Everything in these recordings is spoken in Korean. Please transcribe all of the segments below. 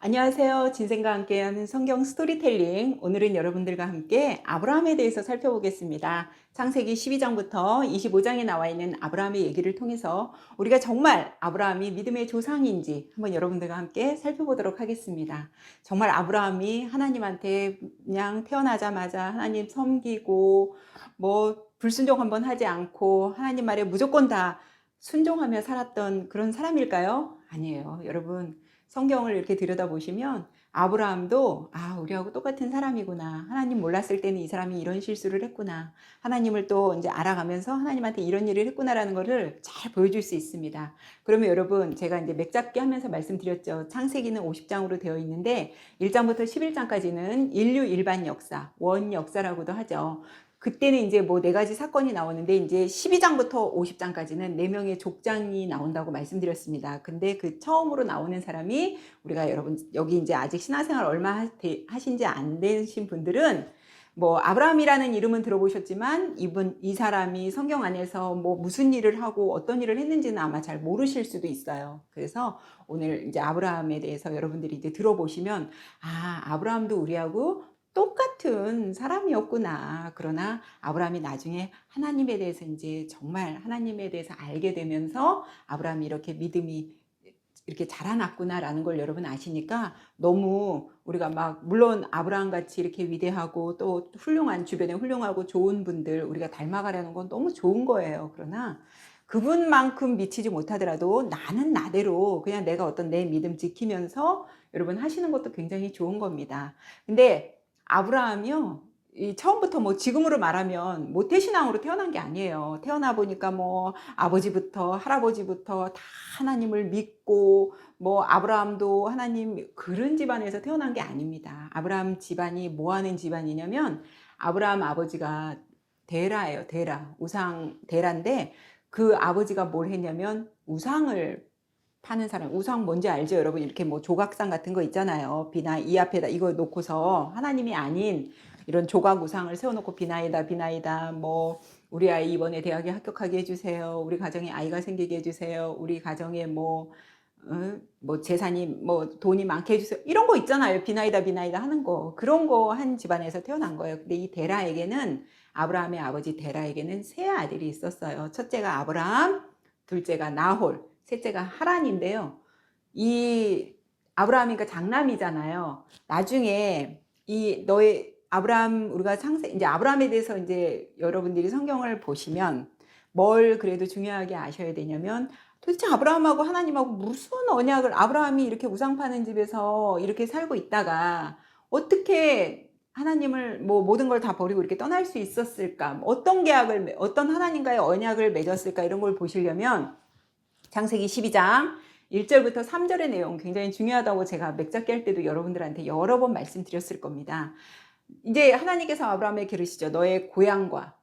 안녕하세요. 진생과 함께하는 성경 스토리텔링. 오늘은 여러분들과 함께 아브라함에 대해서 살펴보겠습니다. 창세기 12장부터 25장에 나와 있는 아브라함의 얘기를 통해서 우리가 정말 아브라함이 믿음의 조상인지 한번 여러분들과 함께 살펴보도록 하겠습니다. 정말 아브라함이 하나님한테 그냥 태어나자마자 하나님 섬기고 불순종 한번 하지 않고 하나님 말에 무조건 다 순종하며 살았던 그런 사람일까요? 아니에요. 여러분, 성경을 이렇게 들여다보시면 아브라함도 우리하고 똑같은 사람이구나. 하나님 몰랐을 때는 이 사람이 이런 실수를 했구나. 하나님을 또 이제 알아가면서 하나님한테 이런 일을 했구나라는 것을 잘 보여줄 수 있습니다. 그러면 여러분, 제가 이제 맥잡기 하면서 말씀드렸죠. 창세기는 50장으로 되어 있는데 1장부터 11장까지는 인류 일반 역사, 원 역사라고도 하죠. 그때는 이제 뭐 4가지 사건이 나오는데 이제 12장부터 50장까지는 4명의 족장이 나온다고 말씀드렸습니다. 근데 그 처음으로 나오는 사람이 우리가 여러분 여기 이제 아직 신앙생활 얼마 하신지 안 되신 분들은 뭐 아브라함이라는 이름은 들어보셨지만 이 사람이 성경 안에서 뭐 무슨 일을 하고 어떤 일을 했는지는 아마 잘 모르실 수도 있어요. 그래서 오늘 이제 아브라함에 대해서 여러분들이 이제 들어보시면 아브라함도 우리하고 똑같은 사람이었구나. 그러나 아브라함이 나중에 하나님에 대해서 이제 정말 하나님에 대해서 알게 되면서 아브라함이 이렇게 믿음이 이렇게 자라났구나라는 걸 여러분 아시니까 너무 우리가 물론 아브라함 같이 이렇게 위대하고 또 훌륭한 주변에 훌륭하고 좋은 분들 우리가 닮아가려는 건 너무 좋은 거예요. 그러나 그분만큼 미치지 못하더라도 나는 나대로 그냥 내가 어떤 내 믿음 지키면서 여러분 하시는 것도 굉장히 좋은 겁니다. 근데 아브라함이요, 처음부터 뭐 지금으로 말하면 모태신앙으로 태어난 게 아니에요. 태어나 보니까 뭐 아버지부터 할아버지부터 다 하나님을 믿고 뭐 아브라함도 하나님 그런 집안에서 태어난 게 아닙니다. 아브라함 집안이 뭐 하는 집안이냐면 아브라함 아버지가 데라예요. 데라. 우상 데라인데 그 아버지가 뭘 했냐면 우상을 파는 사람, 우상 뭔지 알죠? 여러분, 이렇게 뭐 조각상 같은 거 있잖아요. 비나 이 앞에다 이거 놓고서 하나님이 아닌 이런 조각 우상을 세워놓고 비나이다, 비나이다, 뭐, 우리 아이 이번에 대학에 합격하게 해주세요. 우리 가정에 아이가 생기게 해주세요. 우리 가정에 뭐 재산이, 뭐 돈이 많게 해주세요. 이런 거 있잖아요. 비나이다, 비나이다 하는 거. 그런 거 한 집안에서 태어난 거예요. 근데 이 데라에게는, 아브라함의 아버지 데라에게는 세 아들이 있었어요. 첫째가 아브라함, 둘째가 나홀, 셋째가 하란인데요. 이 아브라함이니까 장남이잖아요. 나중에 이 너의 아브라함 우리가 이제 아브라함에 대해서 이제 여러분들이 성경을 보시면 뭘 그래도 중요하게 아셔야 되냐면 도대체 아브라함하고 하나님하고 무슨 언약을 아브라함이 이렇게 우상 파는 집에서 이렇게 살고 있다가 어떻게 하나님을 뭐 모든 걸 다 버리고 이렇게 떠날 수 있었을까? 어떤 계약을 어떤 하나님과의 언약을 맺었을까? 이런 걸 보시려면 창세기 12장 1절부터 3절의 내용 굉장히 중요하다고 제가 맥잡기 할 때도 여러분들한테 여러 번 말씀드렸을 겁니다. 이제 하나님께서 아브라함에게 기르시죠. 너의 고향과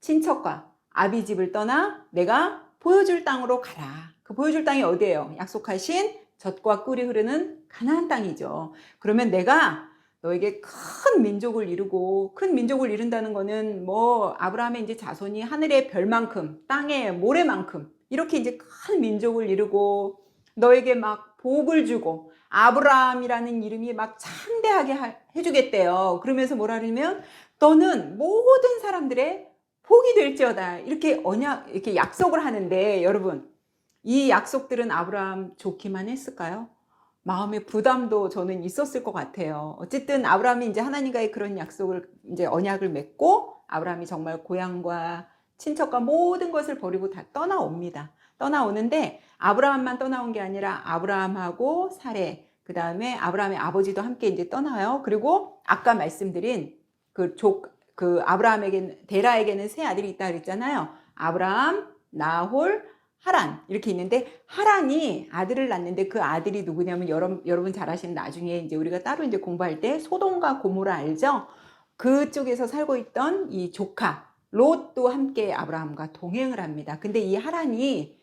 친척과 아비집을 떠나 내가 보여줄 땅으로 가라. 그 보여줄 땅이 어디예요? 약속하신 젖과 꿀이 흐르는 가나안 땅이죠. 그러면 내가 너에게 큰 민족을 이루고, 큰 민족을 이룬다는 거는 뭐 아브라함의 이제 자손이 하늘의 별만큼, 땅의 모래만큼 이렇게 이제 큰 민족을 이루고 너에게 막 복을 주고 아브라함이라는 이름이 막 창대하게 해주겠대요. 그러면서 뭐라 그러면 너는 모든 사람들의 복이 될지어다. 이렇게 이렇게 약속을 하는데 여러분, 이 약속들은 아브라함 좋기만 했을까요? 마음의 부담도 저는 있었을 것 같아요. 어쨌든 아브라함이 이제 하나님과의 그런 약속을 이제 언약을 맺고 아브라함이 정말 고향과 친척과 모든 것을 버리고 다 떠나옵니다. 떠나오는데 아브라함만 떠나온 게 아니라 아브라함하고 사레, 그 다음에 아브라함의 아버지도 함께 이제 떠나요. 그리고 아까 말씀드린 그 데라에게는 세 아들이 있다 그랬잖아요. 아브라함, 나홀, 하란 이렇게 있는데 하란이 아들을 낳는데 그 아들이 누구냐면 여러분 잘 아시는 나중에 이제 우리가 따로 이제 공부할 때 소돔과 고모라 알죠? 그쪽에서 살고 있던 이 조카 롯도 함께 아브라함과 동행을 합니다. 근데 이 하란이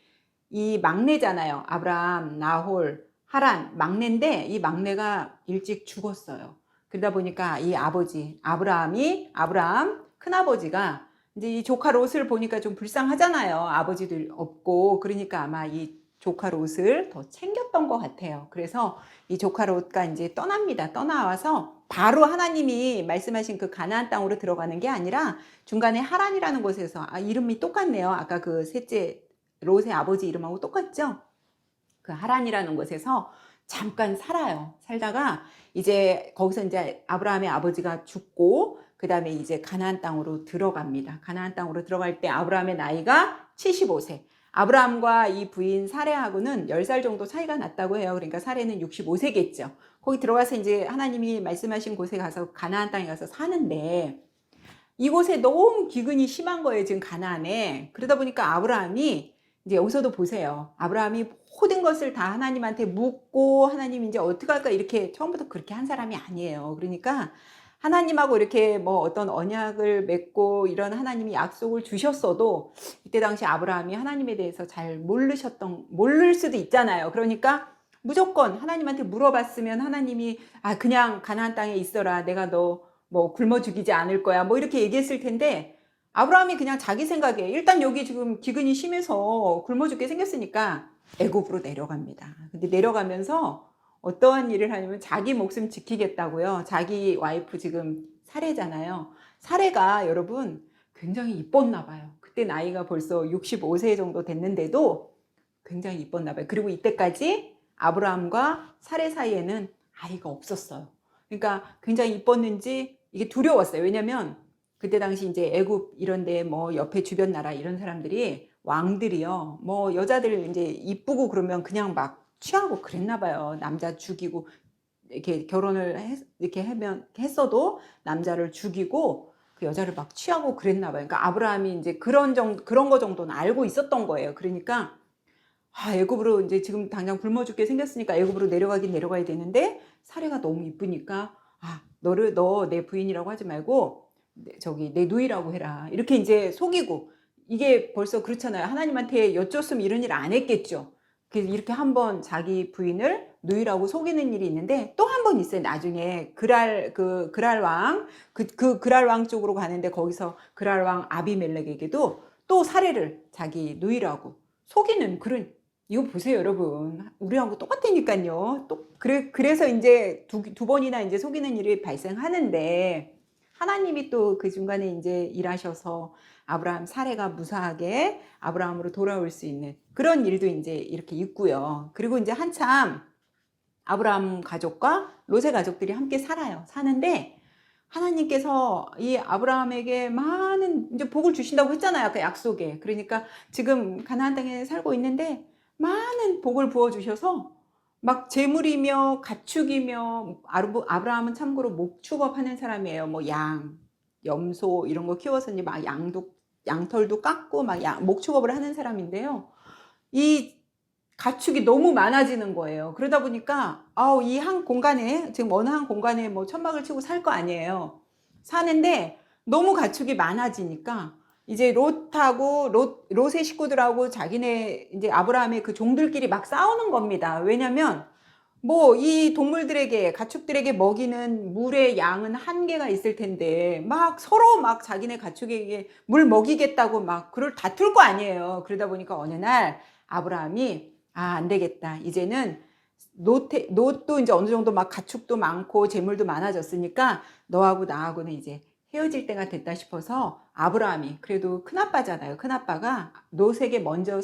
이 막내잖아요. 아브라함, 나홀, 하란 막내인데 이 막내가 일찍 죽었어요. 그러다 보니까 이 아버지 아브라함 큰아버지가 이제 이 조카 롯을 보니까 좀 불쌍하잖아요. 아버지도 없고. 그러니까 아마 이 조카 롯을 더 챙겼던 것 같아요. 그래서 이 조카 롯과 이제 떠납니다. 떠나와서 바로 하나님이 말씀하신 그 가나안 땅으로 들어가는 게 아니라 중간에 하란이라는 곳에서, 이름이 똑같네요. 아까 그 셋째 롯의 아버지 이름하고 똑같죠? 그 하란이라는 곳에서 잠깐 살아요. 살다가 이제 거기서 이제 아브라함의 아버지가 죽고 그 다음에 이제 가나안 땅으로 들어갑니다. 가나안 땅으로 들어갈 때 아브라함의 나이가 75세. 아브라함과 이 부인 사레하고는 10살 정도 차이가 났다고 해요. 그러니까 사레는 65세겠죠. 거기 들어가서 이제 하나님이 말씀하신 곳에 가서 가나안 땅에 가서 사는데 이곳에 너무 기근이 심한 거예요. 지금 가나안에. 그러다 보니까 아브라함이 이제 여기서도 보세요. 아브라함이 모든 것을 다 하나님한테 묻고 하나님 이제 어떻게 할까 이렇게 처음부터 그렇게 한 사람이 아니에요. 그러니까 하나님하고 이렇게 뭐 어떤 언약을 맺고 이런 하나님이 약속을 주셨어도 이때 당시 아브라함이 하나님에 대해서 잘 모를 수도 있잖아요. 그러니까 무조건 하나님한테 물어봤으면 하나님이 그냥 가나안 땅에 있어라. 내가 너 뭐 굶어 죽이지 않을 거야. 뭐 이렇게 얘기했을 텐데 아브라함이 그냥 자기 생각에 일단 여기 지금 기근이 심해서 굶어 죽게 생겼으니까 애굽으로 내려갑니다. 근데 내려가면서 어떠한 일을 하냐면 자기 목숨 지키겠다고요. 자기 와이프 지금 사례잖아요. 사례가 여러분 굉장히 이뻤나 봐요. 그때 나이가 벌써 65세 정도 됐는데도 굉장히 이뻤나 봐요. 그리고 이때까지 아브라함과 사례 사이에는 아이가 없었어요. 그러니까 굉장히 이뻤는지 이게 두려웠어요. 왜냐면 그때 당시 이제 애굽 이런데 뭐 옆에 주변 나라 이런 사람들이 왕들이요. 뭐 여자들 이제 이쁘고 그러면 그냥 막 취하고 그랬나 봐요. 남자 죽이고 이렇게 이렇게 하면 했어도 남자를 죽이고 그 여자를 막 취하고 그랬나 봐요. 그러니까 아브라함이 이제 그런 거 정도는 알고 있었던 거예요. 그러니까 애굽으로 이제 지금 당장 굶어 죽게 생겼으니까 애굽으로 내려가야 되는데 사례가 너무 이쁘니까 너 내 부인이라고 하지 말고 내 누이라고 해라. 이렇게 이제 속이고 이게 벌써 그렇잖아요. 하나님한테 여쭈었으면 이런 일 안 했겠죠. 그래서 이렇게 한번 자기 부인을 누이라고 속이는 일이 있는데 또 한 번 있어요. 나중에 그랄 왕 그랄 왕 쪽으로 가는데 거기서 그랄 왕 아비멜렉에게도 또 사례를 자기 누이라고 속이는 그런 이거 보세요, 여러분. 우리하고 똑같으니까요. 그래서 이제 두 번이나 이제 속이는 일이 발생하는데 하나님이 또 그 중간에 이제 일하셔서 아브라함 사례가 무사하게 아브라함으로 돌아올 수 있는 그런 일도 이제 이렇게 있고요. 그리고 이제 한참 아브라함 가족과 롯의 가족들이 함께 살아요. 사는데 하나님께서 이 아브라함에게 많은 이제 복을 주신다고 했잖아요. 아까 약속에. 그러니까 지금 가나안 땅에 살고 있는데 많은 복을 부어 주셔서 막 재물이며 가축이며 아브라함은 참고로 목축업 하는 사람이에요. 뭐 양, 염소 이런 거 키워서 이제 막 양털도 깎고 막 목축업을 하는 사람인데요. 이 가축이 너무 많아지는 거예요. 그러다 보니까 이 한 공간에 지금 어느 한 공간에 뭐 천막을 치고 살 거 아니에요. 사는데 너무 가축이 많아지니까 이제 롯의 식구들하고 자기네 이제 아브라함의 그 종들끼리 막 싸우는 겁니다. 왜냐면 뭐 이 동물들에게 가축들에게 먹이는 물의 양은 한계가 있을 텐데 막 서로 막 자기네 가축에게 물 먹이겠다고 막 그걸 다툴 거 아니에요. 그러다 보니까 어느 날 아브라함이 안 되겠다. 이제는 롯도 이제 어느 정도 막 가축도 많고 재물도 많아졌으니까 너하고 나하고는 이제 헤어질 때가 됐다 싶어서 아브라함이 그래도 큰아빠잖아요. 큰아빠가 롯에게 먼저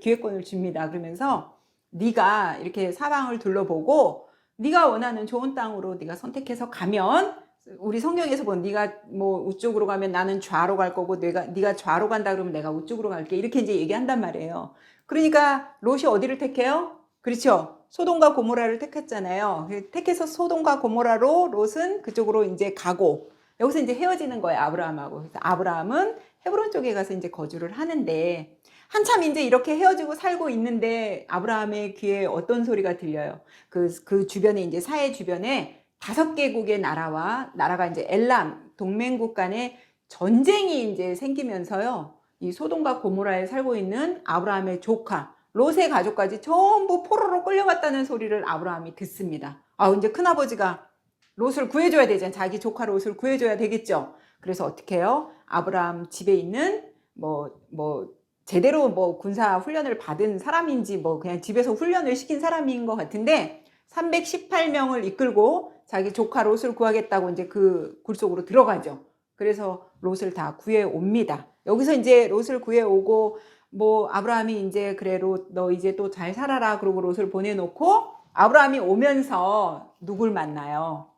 기회권을 줍니다. 그러면서 네가 이렇게 사방을 둘러보고 네가 원하는 좋은 땅으로 네가 선택해서 가면 우리 성경에서 본 네가 뭐 우쪽으로 가면 나는 좌로 갈 거고 네가 좌로 간다 그러면 내가 우쪽으로 갈게 이렇게 이제 얘기한단 말이에요. 그러니까 롯이 어디를 택해요? 그렇죠. 소돔과 고모라를 택했잖아요. 택해서 소돔과 고모라로 롯은 그쪽으로 이제 가고 여기서 이제 헤어지는 거예요. 아브라함하고. 그래서 아브라함은 헤브론 쪽에 가서 이제 거주를 하는데 한참 이제 이렇게 헤어지고 살고 있는데 아브라함의 귀에 어떤 소리가 들려요. 그 주변에 이제 사해 주변에 5개국의 나라가 이제 엘람 동맹국 간에 전쟁이 이제 생기면서요. 이 소돔과 고모라에 살고 있는 아브라함의 조카 롯의 가족까지 전부 포로로 끌려갔다는 소리를 아브라함이 듣습니다. 이제 큰아버지가 롯을 구해줘야 되잖아요. 자기 조카 롯을 구해줘야 되겠죠. 그래서 어떻게 해요? 아브라함 집에 있는 제대로 뭐 군사 훈련을 받은 사람인지 뭐 그냥 집에서 훈련을 시킨 사람인 것 같은데 318명을 이끌고 자기 조카 롯을 구하겠다고 이제 그 굴 속으로 들어가죠. 그래서 롯을 다 구해 옵니다. 여기서 이제 롯을 구해 오고 뭐 아브라함이 이제 그래 롯 너 이제 또 잘 살아라 그러고 롯을 보내놓고 아브라함이 오면서 누굴 만나요?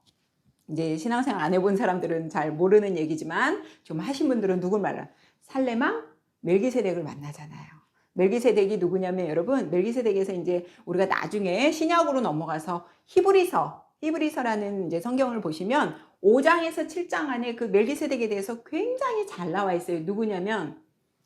이제 신앙생활 안 해본 사람들은 잘 모르는 얘기지만 좀 하신 분들은 누굴 만나요? 살레망 멜기세덱을 만나잖아요. 멜기세덱이 누구냐면 여러분 멜기세덱에서 이제 우리가 나중에 신약으로 넘어가서 히브리서라는 이제 성경을 보시면 5장에서 7장 안에 그 멜기세덱에 대해서 굉장히 잘 나와 있어요. 누구냐면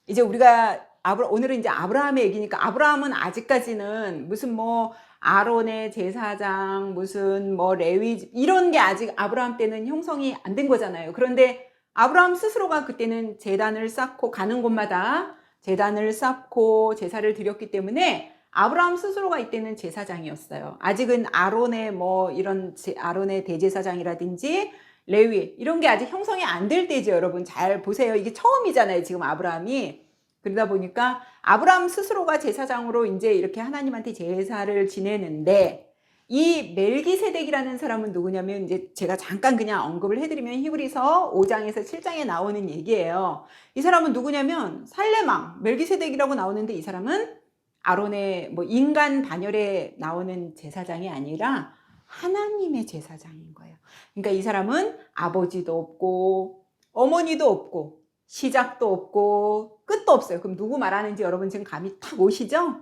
이제 우리가 오늘은 이제 아브라함의 얘기니까 아브라함은 아직까지는 무슨 뭐 아론의 제사장 무슨 뭐 레위 이런 게 아직 아브라함 때는 형성이 안 된 거잖아요. 그런데 아브라함 스스로가 그때는 제단을 쌓고 가는 곳마다 제단을 쌓고 제사를 드렸기 때문에 아브라함 스스로가 이때는 제사장이었어요. 아직은 아론의 뭐 이런 아론의 대제사장이라든지 레위 이런 게 아직 형성이 안 될 때죠. 여러분 잘 보세요. 이게 처음이잖아요. 지금 아브라함이. 그러다 보니까 아브라함 스스로가 제사장으로 이제 이렇게 하나님한테 제사를 지내는데 이 멜기세덱이라는 사람은 누구냐면 이제 제가 잠깐 그냥 언급을 해드리면 히브리서 5장에서 7장에 나오는 얘기예요. 이 사람은 누구냐면 살레망 멜기세덱이라고 나오는데 이 사람은 아론의 뭐 인간 반열에 나오는 제사장이 아니라 하나님의 제사장인 거예요. 그러니까 이 사람은 아버지도 없고 어머니도 없고 시작도 없고 끝도 없어요. 그럼 누구 말하는지 여러분 지금 감이 탁 오시죠?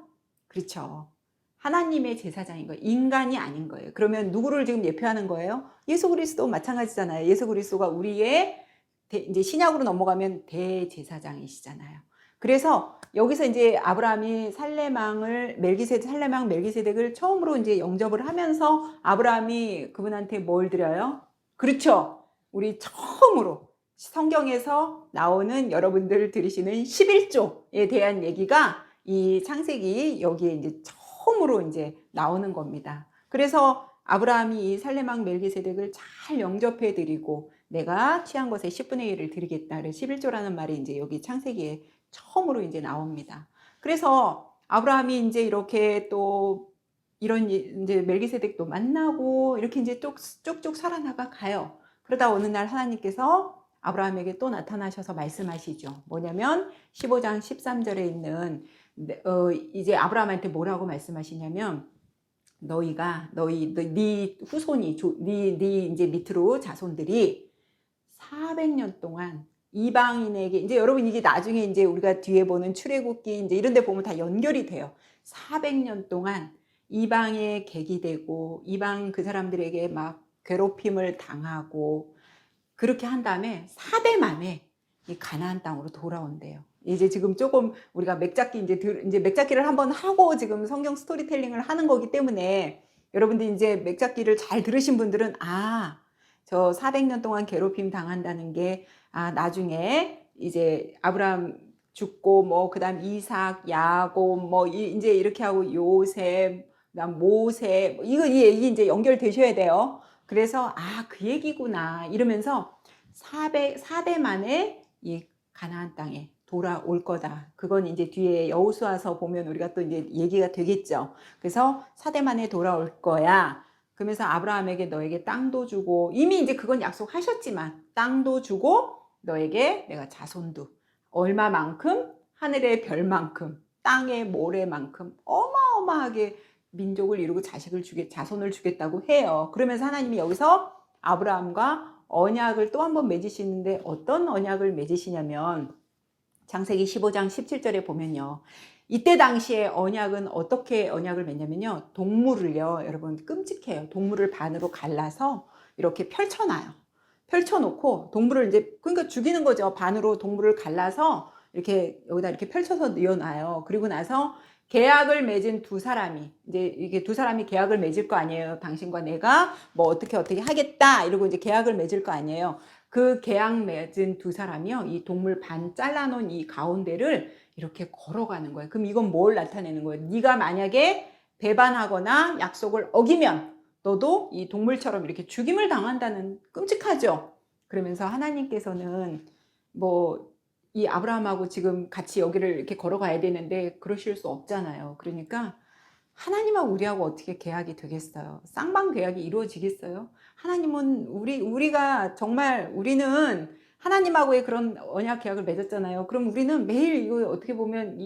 그렇죠. 하나님의 제사장인 거예요. 인간이 아닌 거예요. 그러면 누구를 지금 예표하는 거예요? 예수 그리스도 마찬가지잖아요. 예수 그리스도가 우리의 이제 신약으로 넘어가면 대제사장이시잖아요. 그래서 여기서 이제 아브라함이 살레망 멜기세덱을 처음으로 이제 영접을 하면서 아브라함이 그분한테 뭘 드려요? 그렇죠. 우리 처음으로 성경에서 나오는 여러분들 들으시는 11조에 대한 얘기가 이 창세기 여기에 이제 처음으로 이제 나오는 겁니다. 그래서 아브라함이 이 살레망 멜기세덱을 잘 영접해 드리고 내가 취한 것의 10분의 1을 드리겠다. 11조라는 말이 이제 여기 창세기에 처음으로 이제 나옵니다. 그래서 아브라함이 이제 이렇게 또 이런 이제 멜기세덱도 만나고 이렇게 이제 쭉쭉 살아나가 가요. 그러다 어느 날 하나님께서 아브라함에게 또 나타나셔서 말씀하시죠. 뭐냐면 15장 13절에 있는 이제 아브라함한테 뭐라고 말씀하시냐면 네 후손이 네 이제 밑으로 자손들이 400년 동안 이방인에게 이제 여러분 이게 나중에 이제 우리가 뒤에 보는 출애굽기 이제 이런 데 보면 다 연결이 돼요. 400년 동안 이방에 객이 되고 이방 그 사람들에게 막 괴롭힘을 당하고 그렇게 한 다음에 4대 만에 이 가나안 땅으로 돌아온대요. 이제 지금 조금 우리가 이제 맥잡기를 한번 하고 지금 성경 스토리텔링을 하는 거기 때문에 여러분들 이제 맥잡기를 잘 들으신 분들은 저 400년 동안 괴롭힘 당한다는 게 나중에 이제 아브라함 죽고 뭐 그다음 이삭, 야곱 뭐 이제 이렇게 하고 요셉, 그다음 모세 이 얘기 이제 연결되셔야 돼요. 그래서 그 얘기구나 이러면서 4대 만에 이 가나안 땅에 돌아올 거다. 그건 이제 뒤에 여호수아서 보면 우리가 또 이제 얘기가 되겠죠. 그래서 4대 만에 돌아올 거야. 그러면서 아브라함에게 너에게 땅도 주고 이미 이제 그건 약속하셨지만 땅도 주고 너에게 내가 자손도 얼마만큼 하늘의 별만큼 땅의 모래만큼 어마어마하게 민족을 이루고 자손을 주겠다고 해요. 그러면서 하나님이 여기서 아브라함과 언약을 또 한 번 맺으시는데 어떤 언약을 맺으시냐면 창세기 15장 17절에 보면요. 이때 당시에 언약은 어떻게 언약을 맺냐면요. 동물을요. 여러분 끔찍해요. 동물을 반으로 갈라서 이렇게 펼쳐놔요. 펼쳐놓고 동물을 이제 그러니까 죽이는 거죠. 반으로 동물을 갈라서 이렇게 여기다 이렇게 펼쳐서 넣어놔요. 그리고 나서 계약을 맺은 두 사람이 이제 이게 두 사람이 계약을 맺을 거 아니에요. 당신과 내가 뭐 어떻게 하겠다 이러고 이제 계약을 맺을 거 아니에요. 그 계약 맺은 두 사람이요. 이 동물 반 잘라놓은 이 가운데를 이렇게 걸어가는 거예요. 그럼 이건 뭘 나타내는 거예요? 네가 만약에 배반하거나 약속을 어기면 너도 이 동물처럼 이렇게 죽임을 당한다는 끔찍하죠. 그러면서 하나님께서는 뭐 이 아브라함하고 지금 같이 여기를 이렇게 걸어가야 되는데 그러실 수 없잖아요. 그러니까 하나님하고 우리하고 어떻게 계약이 되겠어요? 쌍방 계약이 이루어지겠어요? 하나님은 우리가 정말 우리는 하나님하고의 그런 언약 계약을 맺었잖아요. 그럼 우리는 매일 이거 어떻게 보면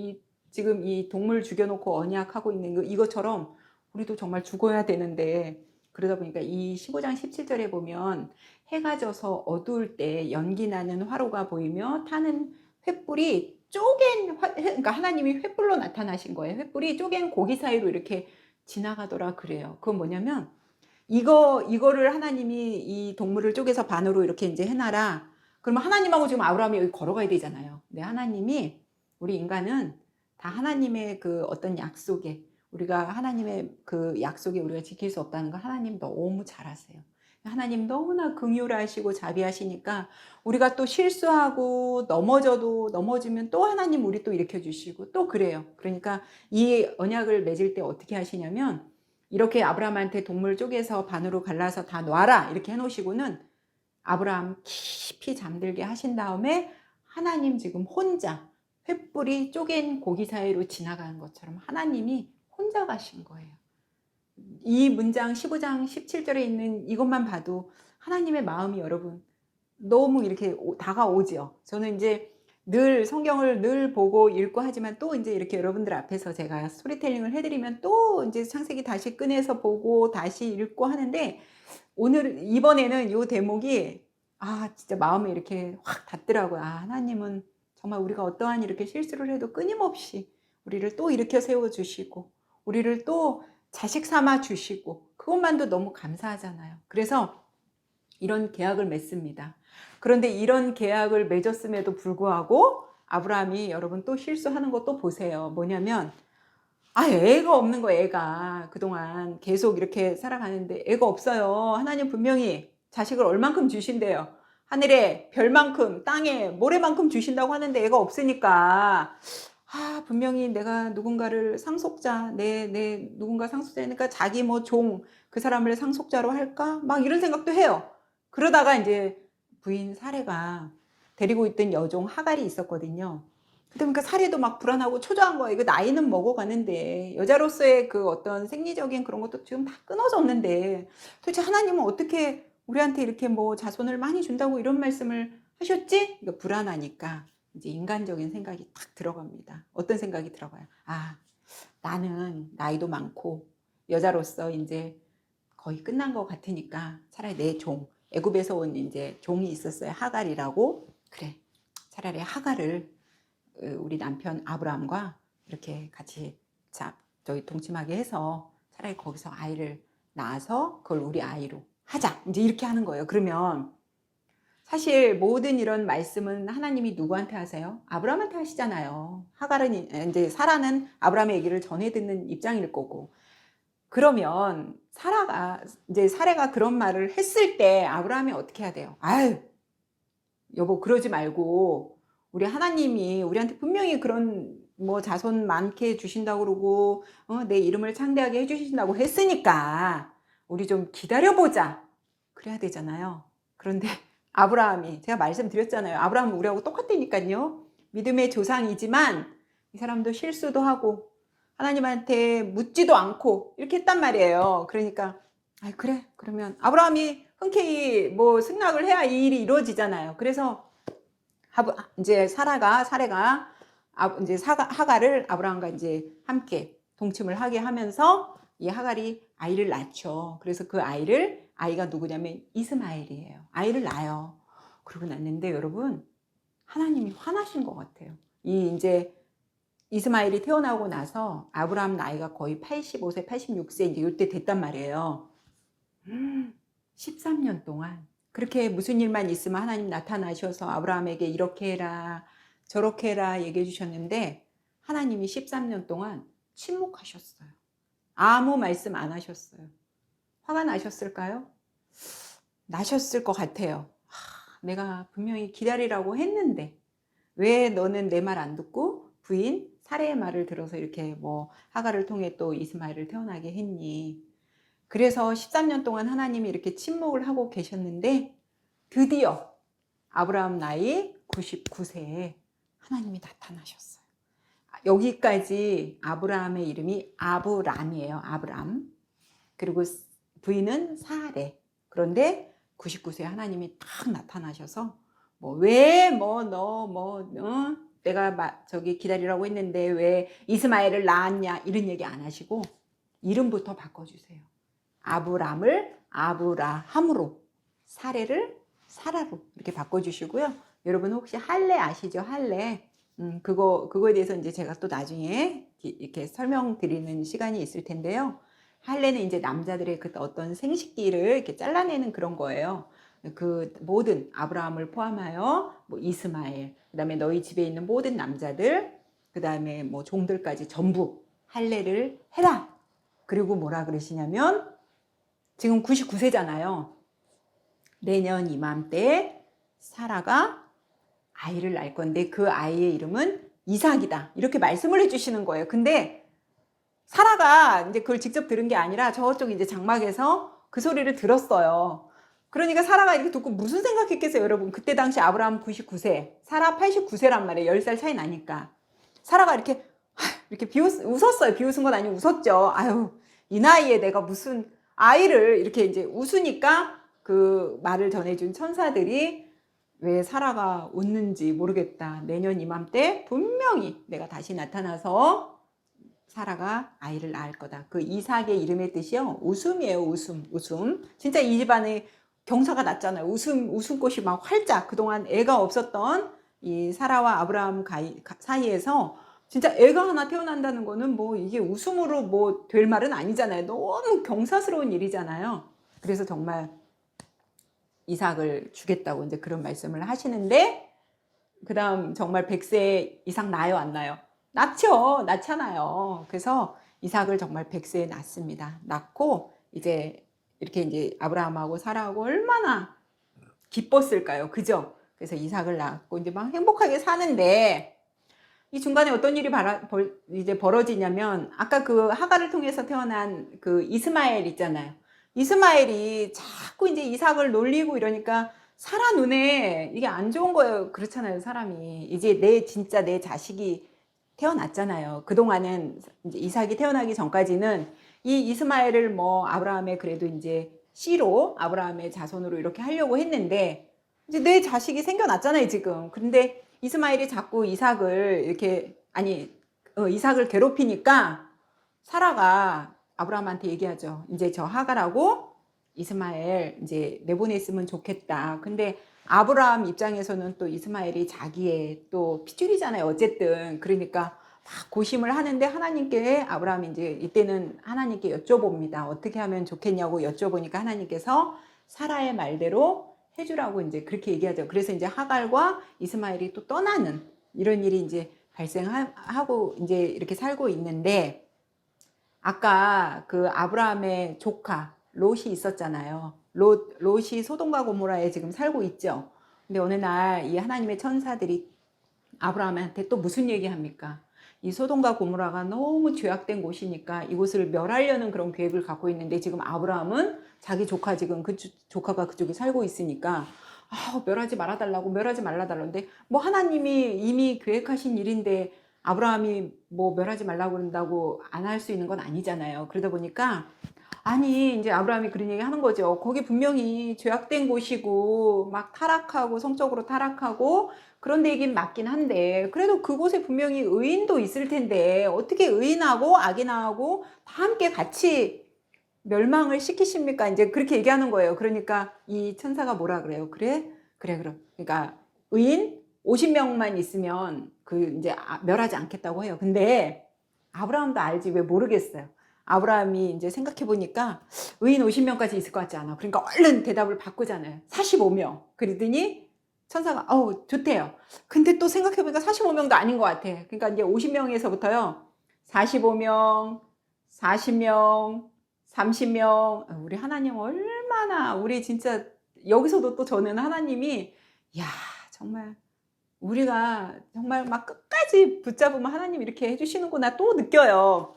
지금 이 동물 죽여놓고 언약하고 있는 이것처럼 우리도 정말 죽어야 되는데, 그러다 보니까 이 15장 17절에 보면 해가 져서 어두울 때 연기 나는 화로가 보이며 타는 횃불이 그러니까 하나님이 횃불로 나타나신 거예요. 횃불이 쪼갠 고기 사이로 이렇게 지나가더라 그래요. 그건 뭐냐면 이거를 하나님이 이 동물을 쪼개서 반으로 이렇게 이제 해놔라. 그러면 하나님하고 지금 아브라함이 여기 걸어가야 되잖아요. 근데 하나님이, 우리 인간은 다 하나님의 그 어떤 약속에, 우리가 하나님의 그 약속에 우리가 지킬 수 없다는 걸 하나님 너무 잘 아세요. 하나님 너무나 긍휼하시고 자비하시니까 우리가 또 실수하고 넘어지면 또 하나님 우리 또 일으켜 주시고 또 그래요. 그러니까 이 언약을 맺을 때 어떻게 하시냐면 이렇게 아브라함한테 동물 쪼개서 반으로 갈라서 다 놔라 이렇게 해놓으시고는 아브라함 깊이 잠들게 하신 다음에 하나님 지금 혼자 횃불이 쪼갠 고기 사이로 지나가는 것처럼 하나님이 혼자 가신 거예요. 이 문장 15장 17절에 있는 이것만 봐도 하나님의 마음이 여러분 너무 이렇게 다가오죠. 저는 이제 늘 성경을 늘 보고 읽고 하지만 또 이제 이렇게 여러분들 앞에서 제가 스토리텔링을 해드리면 또 이제 창세기 다시 꺼내서 보고 다시 읽고 하는데 이번에는 이 대목이 진짜 마음에 이렇게 확 닿더라고요. 하나님은 정말 우리가 어떠한 이렇게 실수를 해도 끊임없이 우리를 또 일으켜 세워주시고 우리를 또 자식 삼아 주시고 그것만도 너무 감사하잖아요. 그래서 이런 계약을 맺습니다. 그런데 이런 계약을 맺었음에도 불구하고 아브라함이 여러분 또 실수하는 것도 보세요. 뭐냐면 애가 없는 거예요. 애가 그동안 계속 이렇게 살아가는데 애가 없어요. 하나님 분명히 자식을 얼만큼 주신대요. 하늘에 별만큼 땅에 모래만큼 주신다고 하는데 애가 없으니까 분명히 내가 누군가를 상속자, 내 누군가 상속자니까 자기 뭐 그 사람을 상속자로 할까? 막 이런 생각도 해요. 그러다가 이제 부인 사레가 데리고 있던 여종 하갈이 있었거든요. 그러니까 사례도 막 불안하고 초조한 거예요. 이거 나이는 먹어가는데 여자로서의 그 어떤 생리적인 그런 것도 지금 다 끊어졌는데 도대체 하나님은 어떻게 우리한테 이렇게 뭐 자손을 많이 준다고 이런 말씀을 하셨지? 이거 불안하니까 이제 인간적인 생각이 딱 들어갑니다. 어떤 생각이 들어가요? 나는 나이도 많고 여자로서 이제 거의 끝난 것 같으니까 차라리 내 애굽에서 온 이제 종이 있었어요. 하갈이라고. 그래, 차라리 하갈을 우리 남편 아브라함과 이렇게 같이 저희 동침하게 해서 차라리 거기서 아이를 낳아서 그걸 우리 아이로 하자. 이제 이렇게 하는 거예요. 그러면 사실 모든 이런 말씀은 하나님이 누구한테 하세요? 아브라함한테 하시잖아요. 하갈은 이제 사라는 아브라함의 얘기를 전해 듣는 입장일 거고. 그러면 사례가 그런 말을 했을 때 아브라함이 어떻게 해야 돼요? 여보 그러지 말고 우리 하나님이 우리한테 분명히 그런 뭐 자손 많게 주신다고 그러고 내 이름을 창대하게 해주신다고 했으니까 우리 좀 기다려보자 그래야 되잖아요. 그런데 아브라함이 제가 말씀드렸잖아요. 아브라함은 우리하고 똑같다니까요. 믿음의 조상이지만 이 사람도 실수도 하고 하나님한테 묻지도 않고 이렇게 했단 말이에요. 그러니까 그래 그러면 아브라함이 흔쾌히 뭐 승낙을 해야 이 일이 이루어지잖아요. 그래서 이제 사례가 이제 하갈을 아브라함과 이제 함께 동침을 하게 하면서 이 하갈이 아이를 낳죠. 그래서 그 아이가 누구냐면 이스마엘이에요. 아이를 낳아요. 그러고 났는데 여러분 하나님이 화나신 것 같아요. 이제 이스마엘이 태어나고 나서 아브라함 나이가 거의 85세, 86세 이제 이때 됐단 말이에요. 13년 동안 그렇게 무슨 일만 있으면 하나님 나타나셔서 아브라함에게 이렇게 해라 저렇게 해라 얘기해 주셨는데 하나님이 13년 동안 침묵하셨어요. 아무 말씀 안 하셨어요. 화가 나셨을까요? 나셨을 것 같아요. 내가 분명히 기다리라고 했는데 왜 너는 내 말 안 듣고 부인 사레의 말을 들어서 이렇게 뭐 하갈을 통해 또 이스마엘을 태어나게 했니? 그래서 13년 동안 하나님이 이렇게 침묵을 하고 계셨는데 드디어 아브라함 나이 99세에 하나님이 나타나셨어요. 여기까지 아브라함의 이름이 아브람이에요. 아브람. 그리고 부인은 사레. 그런데 99세 하나님이 딱 나타나셔서 내가 저기 기다리라고 했는데 왜 이스마엘을 낳았냐 이런 얘기 안 하시고 이름부터 바꿔주세요. 아브람을 아브라함으로, 사레를 사라로 이렇게 바꿔주시고요. 여러분 혹시 할례 아시죠? 할례. 그거에 대해서 이제 제가 또 나중에 이렇게 설명드리는 시간이 있을 텐데요. 할례는 이제 남자들의 그 어떤 생식기를 이렇게 잘라내는 그런 거예요. 그 모든 아브라함을 포함하여 이스마엘, 그다음에 너희 집에 있는 모든 남자들, 그다음에 종들까지 전부 할례를 해라. 그리고 뭐라 그러시냐면 지금 99세잖아요. 내년 이맘때 사라가 아이를 낳을 건데 그 아이의 이름은 이삭이다. 이렇게 말씀을 해주시는 거예요. 근데 사라가 이제 그걸 직접 들은 게 아니라 저쪽 이제 장막에서 그 소리를 들었어요. 그러니까 사라가 이렇게 듣고 무슨 생각했겠어요, 여러분? 그때 당시 아브라함 99세, 사라 89세란 말이에요. 10살 차이 나니까. 사라가 이렇게 웃었어요. 비웃은 건 아니고 웃었죠. 아유, 이 나이에 내가 무슨 아이를 이렇게 이제 웃으니까 그 말을 전해준 천사들이 왜 사라가 웃는지 모르겠다. 내년 이맘때 분명히 내가 다시 나타나서 사라가 아이를 낳을 거다. 그 이삭의 이름의 뜻이요. 웃음이에요. 웃음. 진짜 이 집안에 경사가 났잖아요. 웃음꽃이 막 활짝 그동안 애가 없었던 이 사라와 아브라함 사이에서 진짜 애가 하나 태어난다는 거는 이게 웃음으로 될 말은 아니잖아요. 너무 경사스러운 일이잖아요. 그래서 정말 이삭을 주겠다고 이제 그런 말씀을 하시는데, 그 다음 정말 100세 이삭 나요, 안 나요? 낳잖아요. 그래서 이삭을 정말 100세에 낳습니다. 낳고 이제 이렇게 이제 아브라함하고 사라하고 얼마나 기뻤을까요? 그죠? 그래서 이삭을 낳고 이제 막 행복하게 사는데 이 중간에 어떤 일이 이제 벌어지냐면 아까 그 하갈을 통해서 태어난 그 이스마엘 있잖아요. 이스마엘이 자꾸 이제 이삭을 놀리고 이러니까 사라 눈에 이게 안 좋은 거예요. 그렇잖아요, 사람이. 이제 진짜 내 자식이 태어났잖아요. 그동안은 이제 이삭이 태어나기 전까지는 이 이스마엘을 아브라함의 그래도 이제 씨로 아브라함의 자손으로 이렇게 하려고 했는데 이제 내 자식이 생겨났잖아요, 지금. 근데 이스마엘이 자꾸 이삭을 괴롭히니까 사라가 아브라함한테 얘기하죠. 이제 저 하갈하고 이스마엘 이제 내보냈으면 좋겠다. 근데 아브라함 입장에서는 또 이스마엘이 자기의 또 핏줄이잖아요. 어쨌든. 그러니까 막 고심을 하는데 하나님께 아브라함이 이제 이때는 하나님께 여쭤봅니다. 어떻게 하면 좋겠냐고 여쭤보니까 하나님께서 사라의 말대로 해주라고 이제 그렇게 얘기하죠. 그래서 이제 하갈과 이스마엘이 또 떠나는 이런 일이 이제 발생하고 이제 이렇게 살고 있는데, 아까 그 아브라함의 조카 롯이 있었잖아요. 롯이 소돔과 고모라에 지금 살고 있죠. 근데 어느 날 이 하나님의 천사들이 아브라함한테 또 무슨 얘기합니까? 이 소돔과 고모라가 너무 죄악된 곳이니까 이곳을 멸하려는 그런 계획을 갖고 있는데 지금 아브라함은 자기 조카 지금 조카가 그쪽에 살고 있으니까 멸하지 말아달라고 멸하지 말아달라는데 하나님이 이미 계획하신 일인데 아브라함이 멸하지 말라고 그런다고 안 할 수 있는 건 아니잖아요. 그러다 보니까 아니 이제 아브라함이 그런 얘기 하는 거죠. 거기 분명히 죄악된 곳이고 막 타락하고 성적으로 타락하고 그런 데이긴 맞긴 한데 그래도 그곳에 분명히 의인도 있을 텐데 어떻게 의인하고 악인하고 다 함께 같이 멸망을 시키십니까? 이제 그렇게 얘기하는 거예요. 그러니까 이 천사가 뭐라 그래요? 그래. 그러니까 의인 50명만 있으면 이제 멸하지 않겠다고 해요. 근데 아브라함도 알지 왜 모르겠어요. 아브라함이 이제 생각해 보니까 의인 50명까지 있을 것 같지 않아. 그러니까 얼른 대답을 바꾸잖아요. 45명. 그러더니 천사가 좋대요. 근데 또 생각해 보니까 45명도 아닌 것 같아. 그러니까 이제 50명에서부터요. 45명, 40명, 30명. 우리 하나님 얼마나 우리 진짜 여기서도 또 저는 하나님이 정말 우리가 정말 막 끝까지 붙잡으면 하나님 이렇게 해주시는구나 또 느껴요.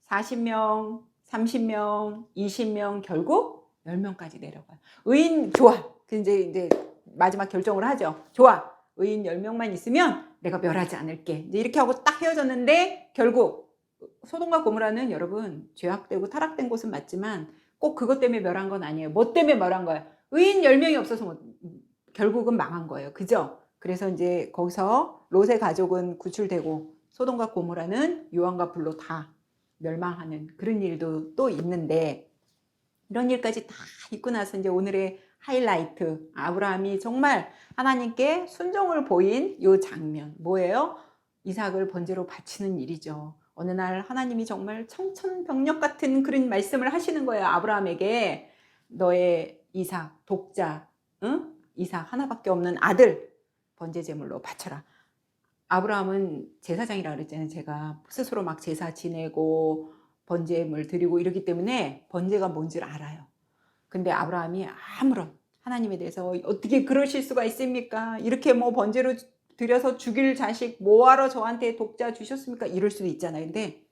40명, 30명, 20명, 결국 10명까지 내려가요. 의인 좋아. 이제 마지막 결정을 하죠. 좋아. 의인 10명만 있으면 내가 멸하지 않을게. 이제 이렇게 하고 딱 헤어졌는데 결국 소돔과 고모라는 여러분 죄악되고 타락된 곳은 맞지만 꼭 그것 때문에 멸한 건 아니에요. 뭐 때문에 멸한 거야? 의인 10명이 없어서 결국은 망한 거예요. 그죠? 그래서 이제 거기서 롯의 가족은 구출되고 소돔과 고모라는 유황과 불로 다 멸망하는 그런 일도 또 있는데, 이런 일까지 다 있고 나서 이제 오늘의 하이라이트, 아브라함이 정말 하나님께 순종을 보인 이 장면 뭐예요? 이삭을 번제로 바치는 일이죠. 어느 날 하나님이 정말 청천벽력 같은 그런 말씀을 하시는 거예요. 아브라함에게 너의 이삭 독자, 응? 이삭 하나밖에 없는 아들 번제 제물로 바쳐라. 아브라함은 제사장이라 그랬잖아요. 제가 스스로 막 제사 지내고 번제물 드리고 이러기 때문에 번제가 뭔지를 알아요. 근데 아브라함이 아무런 하나님에 대해서 어떻게 그러실 수가 있습니까? 이렇게 뭐 번제로 드려서 죽일 자식 뭐하러 저한테 독자 주셨습니까? 이럴 수도 있잖아요. 근데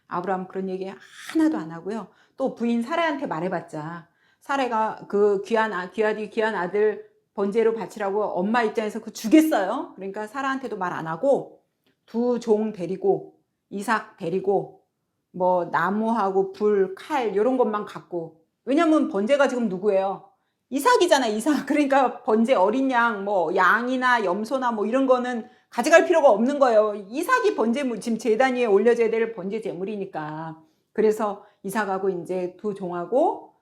아브라함 그런 얘기 하나도 안 하고요. 또 부인 사라한테 말해봤자 사라가 그 귀한 아들 번제로 바치라고 엄마 입장에서 그 주겠어요. 그러니까 사라한테도 말 안 하고 두 종 데리고 이삭 데리고 뭐 나무하고 불, 칼 이런 것만 갖고, 왜냐면 번제가 지금 누구예요? 이삭이잖아, 이삭. 그러니까 번제 어린 양, 뭐 양이나 염소나 뭐 이런 거는 가져갈 필요가 없는 거예요. 이삭이 번제물, 지금 제단 위에 올려져야 될 번제 제물이니까. 그래서 이삭하고 이제 두 종하고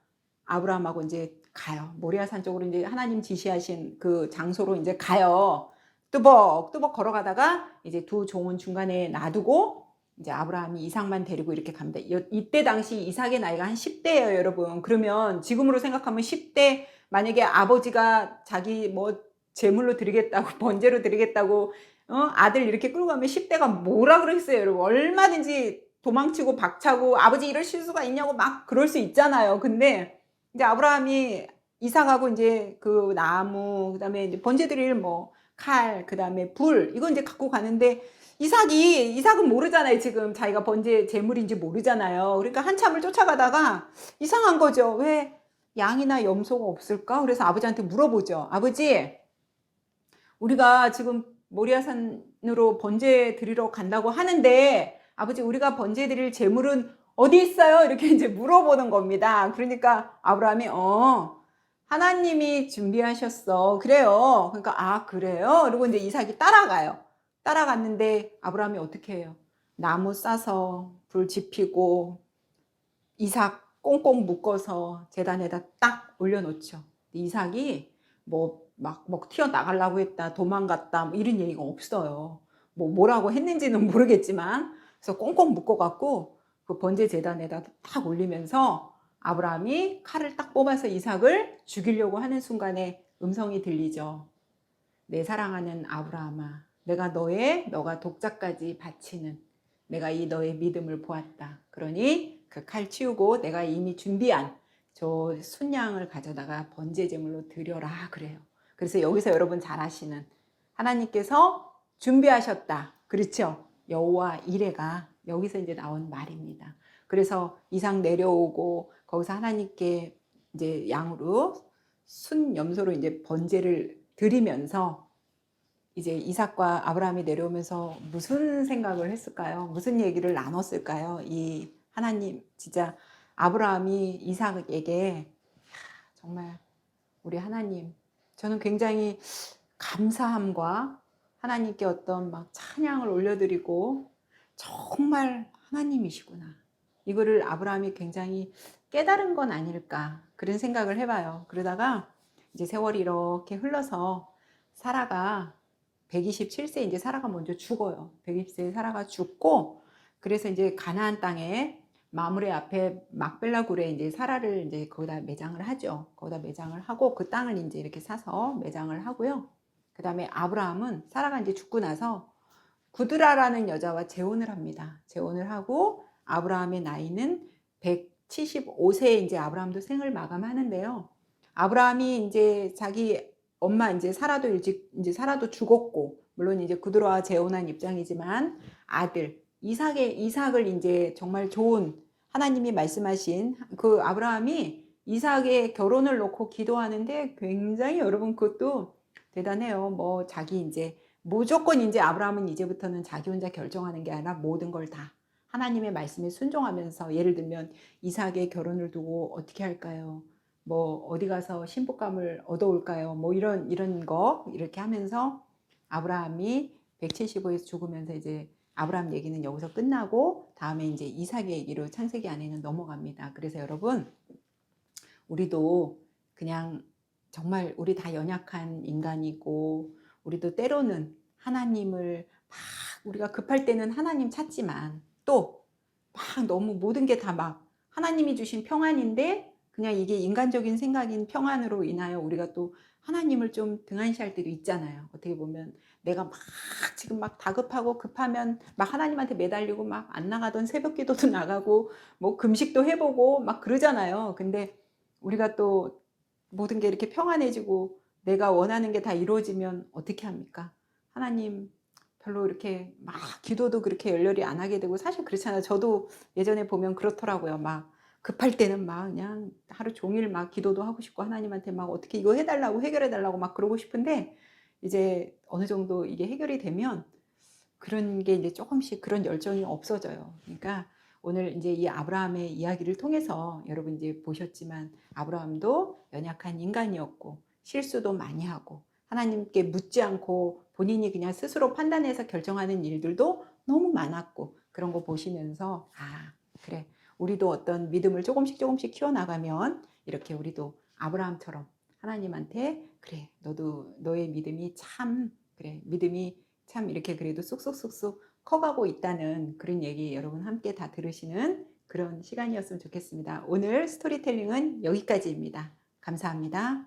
아브라함하고 이제 가요. 모리아산 쪽으로 이제 하나님 지시하신 그 장소로 이제 가요. 뚜벅뚜벅 걸어가다가 이제 두 종은 중간에 놔두고 이제 아브라함이 이삭만 데리고 이렇게 갑니다. 이때 당시 이삭의 나이가 한 10대예요, 여러분. 그러면 지금으로 생각하면 10대, 만약에 아버지가 자기 뭐 제물로 드리겠다고 번제로 드리겠다고 아들 이렇게 끌고 가면 10대가 뭐라 그랬어요, 여러분. 얼마든지 도망치고 박차고 아버지 이럴 실수가 있냐고 막 그럴 수 있잖아요. 근데 이제 아브라함이 이삭하고 이제 그 나무, 그다음에 이제 번제 드릴 뭐 칼, 그다음에 불 이거 이제 갖고 가는데 이삭은 모르잖아요. 지금 자기가 번제 제물인지 모르잖아요. 그러니까 한참을 쫓아가다가 이상한 거죠. 왜 양이나 염소가 없을까? 그래서 아버지한테 물어보죠. 아버지, 우리가 지금 모리아산으로 번제 드리러 간다고 하는데 아버지, 우리가 번제 드릴 제물은 어디 있어요? 이렇게 이제 물어보는 겁니다. 그러니까 아브라함이 하나님이 준비하셨어. 그래요. 그러니까 그래요? 그리고 이제 이삭이 따라가요. 따라갔는데 아브라함이 어떻게 해요? 나무 싸서 불 지피고 이삭 꽁꽁 묶어서 제단에다 딱 올려놓죠. 이삭이 막 튀어나가려고 했다, 도망갔다, 뭐 이런 얘기가 없어요. 뭐라고 했는지는 모르겠지만, 그래서 꽁꽁 묶어갖고 그 번제 제단에다 딱 올리면서 아브라함이 칼을 딱 뽑아서 이삭을 죽이려고 하는 순간에 음성이 들리죠. 내 사랑하는 아브라함아, 내가 너가 독자까지 바치는 내가 이 너의 믿음을 보았다. 그러니 그 칼 치우고 내가 이미 준비한 저 순양을 가져다가 번제 제물로 드려라 그래요. 그래서 여기서 여러분 잘 아시는 하나님께서 준비하셨다. 그렇죠? 여호와 이레가 여기서 이제 나온 말입니다. 그래서 이삭 내려오고 거기서 하나님께 이제 양으로 순 염소로 이제 번제를 드리면서 이제 이삭과 아브라함이 내려오면서 무슨 생각을 했을까요? 무슨 얘기를 나눴을까요? 이 하나님, 진짜 아브라함이 이삭에게 정말 우리 하나님, 저는 굉장히 감사함과 하나님께 어떤 막 찬양을 올려드리고 정말 하나님이시구나. 이거를 아브라함이 굉장히 깨달은 건 아닐까 그런 생각을 해봐요. 그러다가 이제 세월이 이렇게 흘러서 사라가 127세 이제 사라가 먼저 죽어요. 120세 사라가 죽고, 그래서 이제 가나안 땅에 마므레 앞에 막벨라 굴에 이제 사라를 이제 거기다 매장을 하죠. 거기다 매장을 하고 그 땅을 이제 이렇게 사서 매장을 하고요. 그 다음에 아브라함은 사라가 이제 죽고 나서 구드라라는 여자와 재혼을 합니다. 재혼을 하고 아브라함의 나이는 175세에 이제 아브라함도 생을 마감하는데요. 아브라함이 이제 자기 엄마 이제 사라도 일찍 이제 사라도 죽었고, 물론 이제 구드라와 재혼한 입장이지만 아들 이삭을 이제 정말 좋은 하나님이 말씀하신 그 아브라함이 이삭의 결혼을 놓고 기도하는데 굉장히 여러분 그것도 대단해요. 뭐 자기 이제 무조건 이제 아브라함은 이제부터는 자기 혼자 결정하는 게 아니라 모든 걸 다 하나님의 말씀에 순종하면서, 예를 들면 이삭의 결혼을 두고 어떻게 할까요? 뭐 어디 가서 신부감을 얻어올까요? 뭐 이런 거 이렇게 하면서 아브라함이 175에서 죽으면서 이제 아브라함 얘기는 여기서 끝나고 다음에 이제 이삭의 얘기로 창세기 안에는 넘어갑니다. 그래서 여러분, 우리도 그냥 정말 우리 다 연약한 인간이고, 우리도 때로는 하나님을 막, 우리가 급할 때는 하나님 찾지만 또 막 너무 모든 게 다 막 하나님이 주신 평안인데 그냥 이게 인간적인 생각인 평안으로 인하여 우리가 또 하나님을 좀 등한시할 때도 있잖아요. 어떻게 보면 내가 막 지금 막 다급하고 급하면 막 하나님한테 매달리고 막 안 나가던 새벽 기도도 나가고 뭐 금식도 해보고 막 그러잖아요. 근데 우리가 또 모든 게 이렇게 평안해지고 내가 원하는 게 다 이루어지면 어떻게 합니까? 하나님 별로 이렇게 막 기도도 그렇게 열렬히 안 하게 되고, 사실 그렇잖아요. 저도 예전에 보면 그렇더라고요. 막 급할 때는 막 그냥 하루 종일 막 기도도 하고 싶고 하나님한테 막 어떻게 이거 해달라고 해결해 달라고 막 그러고 싶은데, 이제 어느 정도 이게 해결이 되면 그런 게 이제 조금씩 그런 열정이 없어져요. 그러니까 오늘 이제 이 아브라함의 이야기를 통해서 여러분 이제 보셨지만, 아브라함도 연약한 인간이었고 실수도 많이 하고 하나님께 묻지 않고 본인이 그냥 스스로 판단해서 결정하는 일들도 너무 많았고, 그런 거 보시면서 아, 그래, 우리도 어떤 믿음을 조금씩 조금씩 키워나가면 이렇게 우리도 아브라함처럼 하나님한테 그래, 너도 너의 믿음이 참, 그래, 믿음이 참 이렇게 그래도 쑥쑥쑥쑥 커가고 있다는 그런 얘기 여러분 함께 다 들으시는 그런 시간이었으면 좋겠습니다. 오늘 스토리텔링은 여기까지입니다. 감사합니다.